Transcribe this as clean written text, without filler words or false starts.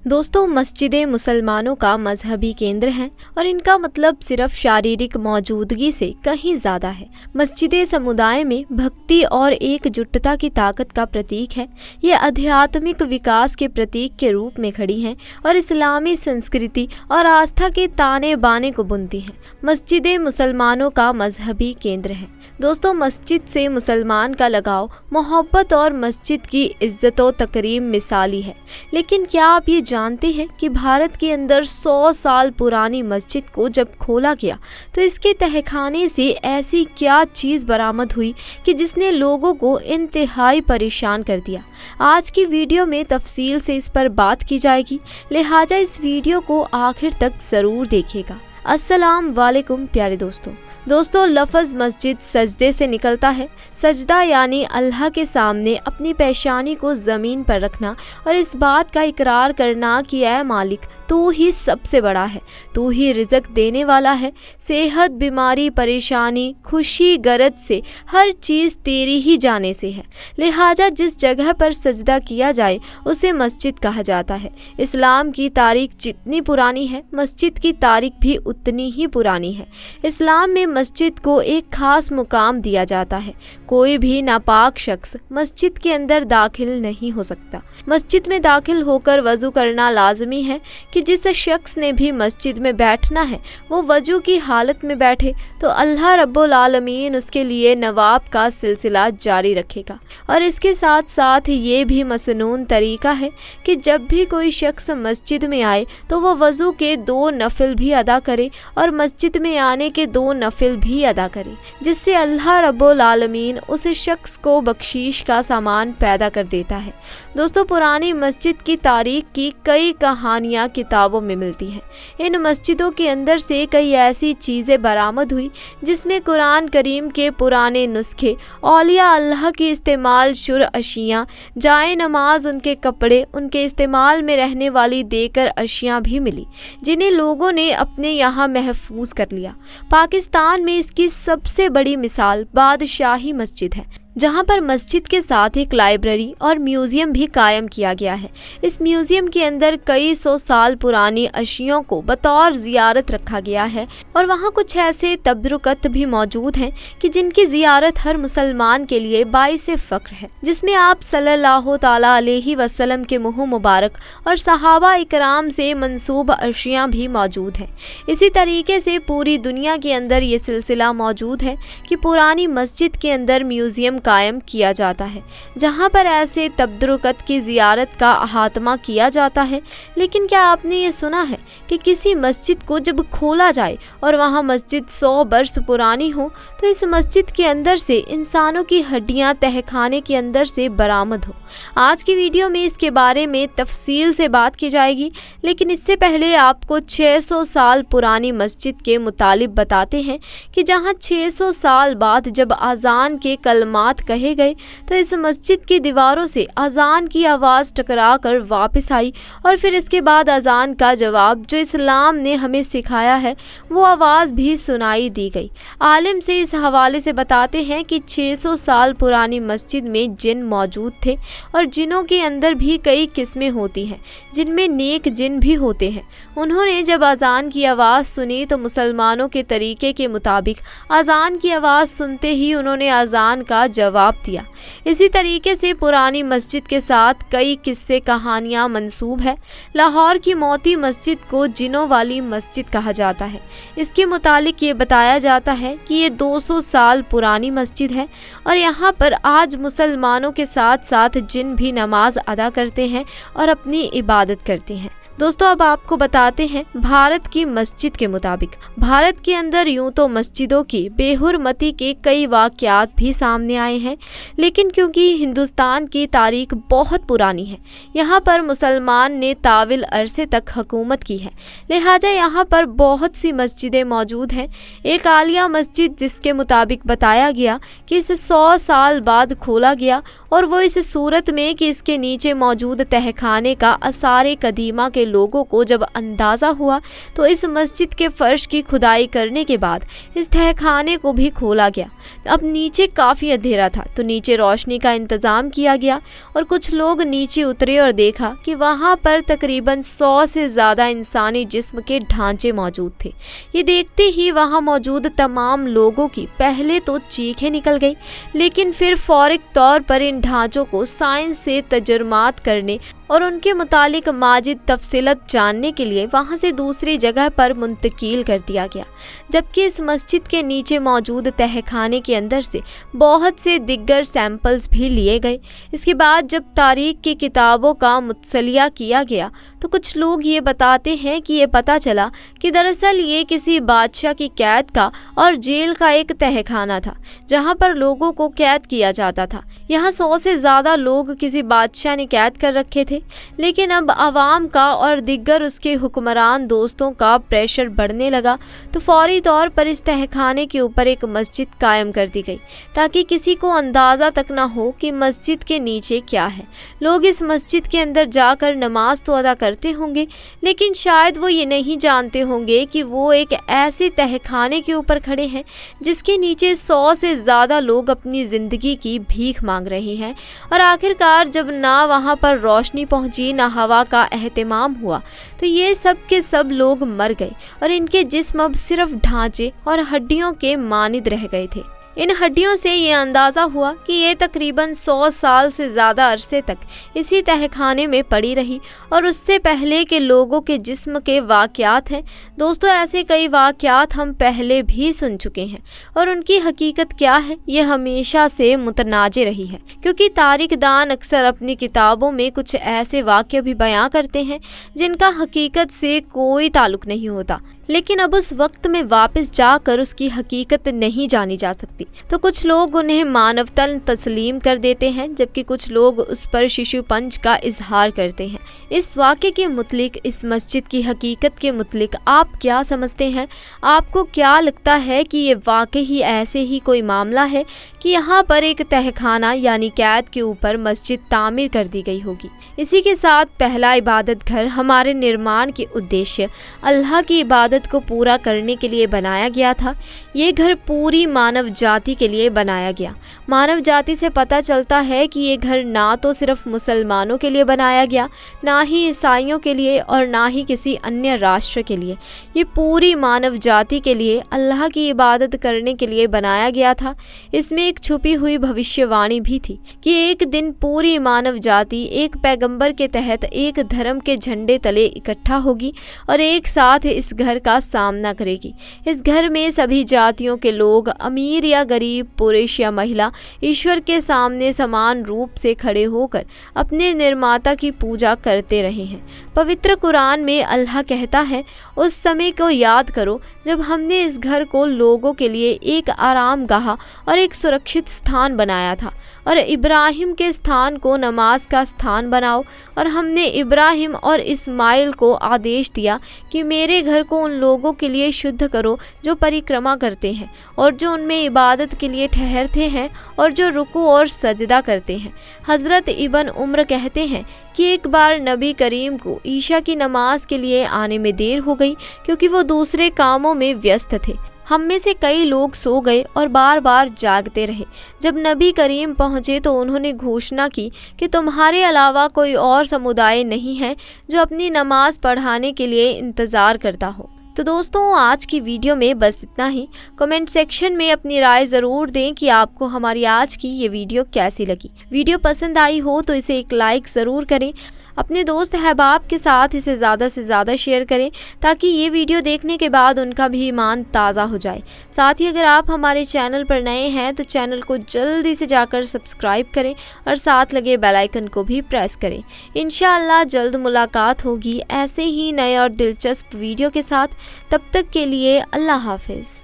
दोस्तों, मस्जिदें मुसलमानों का मजहबी केंद्र हैं और इनका मतलब सिर्फ शारीरिक मौजूदगी से कहीं ज़्यादा है। मस्जिदें समुदाय में भक्ति और एकजुटता की ताकत का प्रतीक है। ये आध्यात्मिक विकास के प्रतीक के रूप में खड़ी हैं और इस्लामी संस्कृति और आस्था के ताने बाने को बुनती हैं। मस्जिदें मुसलमानों का मजहबी केंद्र हैं। दोस्तों, मस्जिद से मुसलमान का लगाव, मोहब्बत और मस्जिद की इज्जत व तकरीम मिसाली है। लेकिन क्या आप ये जानते हैं कि भारत के अंदर 100 साल पुरानी मस्जिद को जब खोला गया तो इसके तहखाने से ऐसी क्या चीज़ बरामद हुई कि जिसने लोगों को इंतहाई परेशान कर दिया। आज की वीडियो में तफसील से इस पर बात की जाएगी, लिहाजा इस वीडियो को आखिर तक ज़रूर देखिएगा। अस्सलाम वालेकुम प्यारे दोस्तों, लफ्ज़ मस्जिद सजदे से निकलता है। सजदा यानी अल्लाह के सामने अपनी पेशानी को ज़मीन पर रखना और इस बात का इकरार करना कि ऐ मालिक, तू ही सबसे बड़ा है, तू ही रिज़्क़ देने वाला है। सेहत, बीमारी, परेशानी, खुशी, गरज से हर चीज़ तेरी ही जाने से है। लिहाजा जिस जगह पर सजदा किया जाए उसे मस्जिद कहा जाता है। इस्लाम की तारीख जितनी पुरानी है, मस्जिद की तारीख भी उतनी ही पुरानी है। इस्लाम में मस्जिद को एक खास मुकाम दिया जाता है। कोई भी नापाक शख्स मस्जिद के अंदर दाखिल नहीं हो सकता। मस्जिद में दाखिल होकर वज़ू करना लाजमी है कि जिस शख्स ने भी मस्जिद में बैठना है वो वज़ू की हालत में बैठे तो अल्लाह रब्बुल आलमीन उसके लिए नवाब का सिलसिला जारी रखेगा। और इसके साथ साथ ये भी मसनून तरीका है कि जब भी कोई शख्स मस्जिद में आए तो वो वज़ू के 2 नफिल भी अदा करे और मस्जिद में आने के 2 नफिल भी अदा करे, जिससे अल्लाह रब्बुल आलमीन उस शख्स को बख्शीश का सामान पैदा कर देता है। दोस्तों, पुरानी मस्जिद की तारीख की कई कहानियाँ किताबों में मिलती हैं। इन मस्जिदों के अंदर से कई ऐसी चीज़ें बरामद हुई जिसमें कुरान करीम के पुराने नुस्खे, औलिया अल्लाह की इस्तेमाल शुर अशियाँ, जाए नमाज, उनके कपड़े, उनके इस्तेमाल में रहने वाली देकर अशियाँ भी मिली, जिन्हें लोगों ने अपने यहाँ महफूज कर लिया। पाकिस्तान में इसकी सबसे बड़ी मिसाल बादशाही मस्जिद है, जहाँ पर मस्जिद के साथ एक लाइब्रेरी और म्यूज़ियम भी कायम किया गया है। इस म्यूज़ियम के अंदर कई 100 साल पुरानी अशियों को बतौर ज़ियारत रखा गया है और वहाँ कुछ ऐसे तबरुकत भी मौजूद हैं कि जिनकी ज़ियारत हर मुसलमान के लिए बाइस फ़ख्र है, जिसमें आप सल्लल्लाहु ताला अलैहि वसल्लम के मुँह मुबारक और सहाबा इकराम से मंसूब अशियाँ भी मौजूद हैं। इसी तरीके से पूरी दुनिया के अंदर ये सिलसिला मौजूद है कि पुरानी मस्जिद के अंदर म्यूज़ियम कायम किया जाता है, जहां पर ऐसे तबरुकत की ज़ियारत का अहातमा किया जाता है। लेकिन क्या आपने ये सुना है कि किसी मस्जिद को जब खोला जाए और वहां मस्जिद 100 बरस पुरानी हो तो इस मस्जिद के अंदर से इंसानों की हड्डियां तहखाने के अंदर से बरामद हो? आज की वीडियो में इसके बारे में तफसील से बात की जाएगी, लेकिन इससे पहले आपको 600 साल पुरानी मस्जिद के मुतालिब बताते हैं कि जहाँ 600 साल बाद जब अजान के कलमात कहे गए तो इस मस्जिद की दीवारों से अजान की आवाज़ टकरा कर वापस आई और फिर इसके बाद अजान का जवाब जो इस्लाम ने हमें सिखाया है वो आवाज़ भी सुनाई दी गई। आलिम से इस हवाले से बताते हैं कि 600 साल पुरानी मस्जिद में जिन मौजूद थे और जिनों के अंदर भी कई किस्में होती हैं, जिनमें नेक जिन भी होते हैं। उन्होंने जब अजान की आवाज़ सुनी तो मुसलमानों के तरीके के मुताबिक अजान की आवाज़ सुनते ही उन्होंने अजान का जवाब दिया। इसी तरीके से पुरानी मस्जिद के साथ कई किस्से कहानियाँ मंसूब है। लाहौर की मोती मस्जिद को जिनों वाली मस्जिद कहा जाता है। इसके मुतालिक ये बताया जाता है कि ये 200 साल पुरानी मस्जिद है और यहाँ पर आज मुसलमानों के साथ साथ जिन भी नमाज अदा करते हैं और अपनी इबादत करते हैं। दोस्तों, अब आपको बताते हैं भारत की मस्जिद के मुताबिक। भारत के अंदर यूं तो मस्जिदों की बेहुरमती के कई वाक़यात भी सामने आए हैं, लेकिन क्योंकि हिंदुस्तान की तारीख बहुत पुरानी है, यहाँ पर मुसलमान ने ताविल अरसे तक हुकूमत की है, लिहाजा यहाँ पर बहुत सी मस्जिदें मौजूद हैं। एक आलिया मस्जिद जिसके मुताबिक बताया गया कि इसे 100 साल बाद खोला गया और वो इस सूरत में कि इसके नीचे मौजूद तहखाने का आसार कदीमा के लोगों को जब अंदाज़ा हुआ तो इस मस्जिद के फर्श की खुदाई करने के बाद इस तहखाने को भी खोला गया। अब नीचे काफ़ी अंधेरा अंधेरा था तो नीचे रोशनी का इंतज़ाम किया गया और कुछ लोग नीचे उतरे और देखा कि वहाँ पर तकरीबन 100 से ज़्यादा इंसानी जिस्म के ढांचे मौजूद थे। ये देखते ही वहाँ मौजूद तमाम लोगों की पहले तो चीखें निकल गई, लेकिन फिर फौरी तौर पर इन ढांचों को साइंस से तजुर्मात करने और उनके मुतालिक माजिद तफसीलत जानने के लिए वहाँ से दूसरी जगह पर मुंतकिल कर दिया गया। जबकि इस मस्जिद के नीचे मौजूद तहखाने के अंदर से बहुत से दिग्गर सैंपल्स भी लिए गए। इसके बाद जब तारीख की किताबों का मुतसलिया किया गया तो कुछ लोग ये बताते हैं कि ये पता चला कि दरअसल ये किसी बादशाह की कैद का और जेल का एक तहखाना था जहाँ पर लोगों को कैद किया जाता था। यहाँ 100 से ज़्यादा लोग किसी बादशाह ने कैद कर रखे थे, लेकिन अब आवाम का और दिग्गर उसके हुक्मरान दोस्तों का प्रेशर बढ़ने लगा तो फौरी तौर पर इस तहखाने के ऊपर एक मस्जिद कायम कर दी गई ताकि किसी को अंदाज़ा तक ना हो कि मस्जिद के नीचे क्या है। लोग इस मस्जिद के अंदर जाकर नमाज तो अदा करते होंगे, लेकिन शायद वो ये नहीं जानते होंगे कि वो एक ऐसे तहखाने के ऊपर खड़े हैं जिसके नीचे 100 से ज़्यादा लोग अपनी ज़िंदगी की भीख मांग रहे हैं। और आखिरकार जब ना वहाँ पर रोशनी पहुंची ना हवा का एहतमाम हुआ तो ये सब के सब लोग मर गए और इनके जिस्म अब सिर्फ ढांचे और हड्डियों के मानिद रह गए थे। इन हड्डियों से ये अंदाज़ा हुआ कि ये तकरीबन 100 साल से ज़्यादा अरसे तक इसी तहखाने में पड़ी रही और उससे पहले के लोगों के जिस्म के वाक़यात हैं। दोस्तों, ऐसे कई वाक़यात हम पहले भी सुन चुके हैं और उनकी हकीकत क्या है ये हमेशा से मुतनाज़े रही है, क्योंकि तारीख़ दान अक्सर अपनी किताबों में कुछ ऐसे वाक़े भी बयां करते हैं जिनका हकीकत से कोई ताल्लुक़ नहीं होता, लेकिन अब उस वक्त में वापस जाकर उसकी हकीकत नहीं जानी जा सकती। तो कुछ लोग उन्हें मानवतन तस्लीम कर देते हैं जबकि कुछ लोग उस पर शिशुपंज का इजहार करते हैं। इस वाक़े के मुतलिक, इस मस्जिद की हकीकत के मुतलिक आप क्या समझते हैं? आपको क्या लगता है कि ये वाकई ऐसे ही कोई मामला है कि यहाँ पर एक तहखाना यानी कैद के ऊपर मस्जिद तामीर कर दी गई होगी? इसी के साथ पहला इबादत घर हमारे निर्माण के उद्देश्य अल्लाह की इबादत को पूरा करने के लिए बनाया गया था। ये घर पूरी मानव जाति के लिए बनाया गया। मानव जाति से पता चलता है कि ये घर ना तो सिर्फ मुसलमानों के लिए बनाया गया, ना ही ईसाइयों के लिए और ना ही किसी अन्य राष्ट्र के लिए। ये पूरी मानव जाति के लिए अल्लाह की इबादत करने के लिए बनाया गया था। इसमें एक छुपी हुई भविष्यवाणी भी थी कि एक दिन पूरी मानव जाति एक पैगंबर के तहत एक धर्म के झंडे तले इकट्ठा होगी और एक साथ इस घर का सामना करेगी। इस घर में सभी जातियों के लोग, अमीर या गरीब, पुरुष या महिला, ईश्वर के सामने समान रूप से खड़े होकर अपने निर्माता की पूजा करते रहे हैं। पवित्र कुरान में अल्लाह कहता है, उस समय को याद करो जब हमने इस घर को लोगों के लिए एक आराम गाह और एक सुरक्षित स्थान बनाया था और इब्राहिम के स्थान को नमाज का स्थान बनाओ। और हमने इब्राहिम और इस्माइल को आदेश दिया कि मेरे घर को उन लोगों के लिए शुद्ध करो जो परिक्रमा करते हैं और जो उनमें इबादत के लिए ठहरते हैं और जो रुकू और सजदा करते हैं। हज़रत इब्न उम्र कहते हैं कि एक बार नबी करीम को ईशा की नमाज के लिए आने में देर हो गई क्योंकि वो दूसरे कामों में व्यस्त थे। हम में से कई लोग सो गए और बार बार जागते रहे। जब नबी करीम पहुँचे तो उन्होंने घोषणा की कि तुम्हारे अलावा कोई और समुदाय नहीं है जो अपनी नमाज पढ़ाने के लिए इंतज़ार करता हो। तो दोस्तों, आज की वीडियो में बस इतना ही। कमेंट सेक्शन में अपनी राय ज़रूर दें कि आपको हमारी आज की ये वीडियो कैसी लगी। वीडियो पसंद आई हो तो इसे एक लाइक ज़रूर करें। अपने दोस्त अहबाब के साथ इसे ज़्यादा से ज़्यादा शेयर करें ताकि ये वीडियो देखने के बाद उनका भी ईमान ताज़ा हो जाए। साथ ही अगर आप हमारे चैनल पर नए हैं तो चैनल को जल्दी से जाकर सब्सक्राइब करें और साथ लगे बेल आइकन को भी प्रेस करें। इंशाअल्लाह जल्द मुलाकात होगी ऐसे ही नए और दिलचस्प वीडियो के साथ। तब तक के लिए अल्लाह हाफिज़।